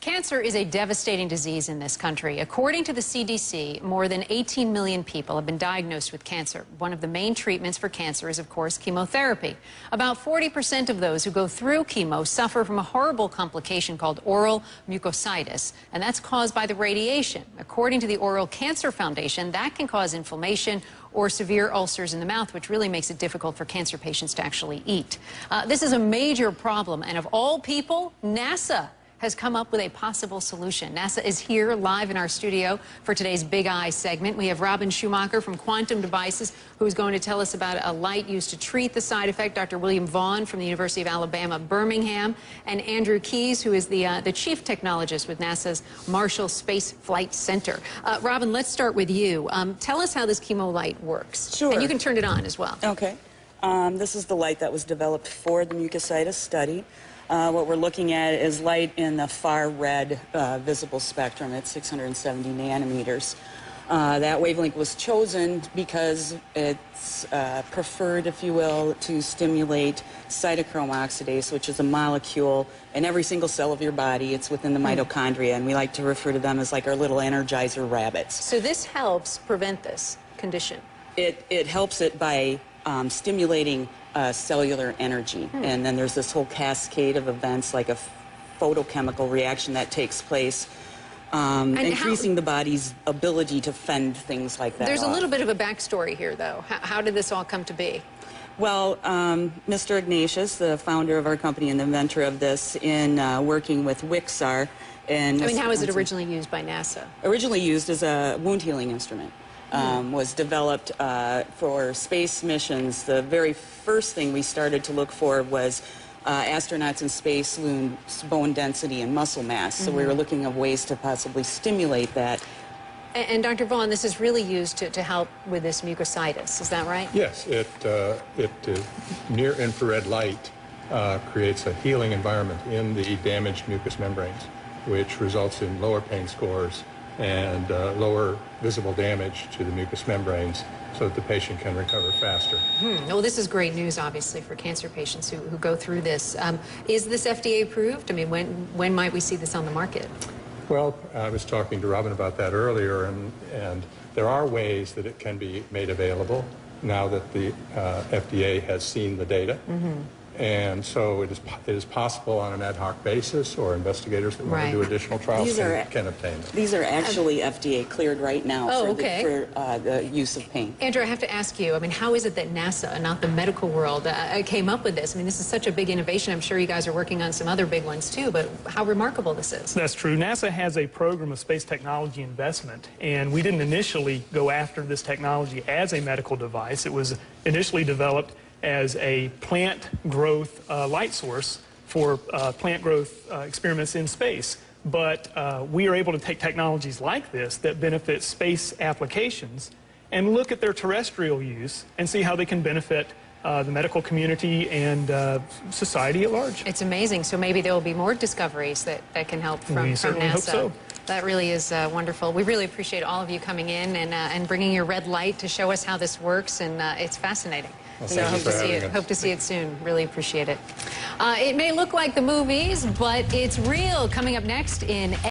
Cancer is a devastating disease in this country. According to the CDC, more than 18 million people have been diagnosed with cancer. One of the main treatments for cancer is, of course, chemotherapy. About 40% of those who go through chemo suffer from a horrible complication called oral mucositis, and that's caused by the radiation. According to the Oral Cancer Foundation, that can cause inflammation or severe ulcers in the mouth, which really makes it difficult for cancer patients to actually eat. This is a major problem, and of all people, NASA has come up with a possible solution. NASA is here live in our studio for today's Big Eye segment. We have Robin Schumacher from Quantum Devices, who's going to tell us about a light used to treat the side effect, Dr. William Vaughn from the University of Alabama, Birmingham, and Andrew Keyes, who is the chief technologist with NASA's Marshall Space Flight Center. Robin, let's start with you. Tell us how this chemo light works. Sure. And you can turn it on as well. Okay. This is the light that was developed for the mucositis study. What we're looking at is light in the far red visible spectrum at 670 nanometers. That wavelength was chosen because it's preferred, if you will, to stimulate cytochrome oxidase, which is a molecule in every single cell of your body. It's within the mitochondria, and we like to refer to them as like our little energizer rabbits. So this helps prevent this condition? It helps it by stimulating cellular energy, and then there's this whole cascade of events like a photochemical reaction that takes place, increasing the body's ability to fend things like that. There's off. a little bit of a backstory here, though. How did this all come to be? Well, Mr. Ignatius, the founder of our company and the inventor of this, in working with Wixar, and how was it originally used by NASA? Originally used as a wound healing instrument. Was developed for space missions. The very first thing we started to look for was astronauts in space lose bone density and muscle mass. So we were looking at ways to possibly stimulate that. And Dr. Vaughn, this is really used to help with this mucositis, is that right? Yes, near-infrared light creates a healing environment in the damaged mucous membranes, which results in lower pain scores and lower visible damage to the mucous membranes so that the patient can recover faster. Well, this is great news, obviously, for cancer patients who go through this. Is this FDA approved? I mean, when might we see this on the market? Well, I was talking to Robin about that earlier, and there are ways that it can be made available now that the FDA has seen the data. And so it is possible on an ad hoc basis, or investigators that want to do additional trials can obtain them. These are actually FDA cleared right now for the use of pain. Andrew, I have to ask you, I mean, how is it that NASA, not the medical world, came up with this? I mean, this is such a big innovation. I'm sure you guys are working on some other big ones too, but how remarkable this is. That's true. NASA has a program of space technology investment, and we didn't initially go after this technology as a medical device. It was initially developed as a plant growth light source for plant growth experiments in space. But we are able to take technologies like this that benefit space applications and look at their terrestrial use and see how they can benefit the medical community and society at large. It's amazing. So maybe there will be more discoveries that can help from NASA. We certainly hope so. That really is wonderful. We really appreciate all of you coming in and bringing your red light to show us how this works, and it's fascinating. Well, so hope to see it soon. Really appreciate it. It may look like the movies, but it's real. Coming up next in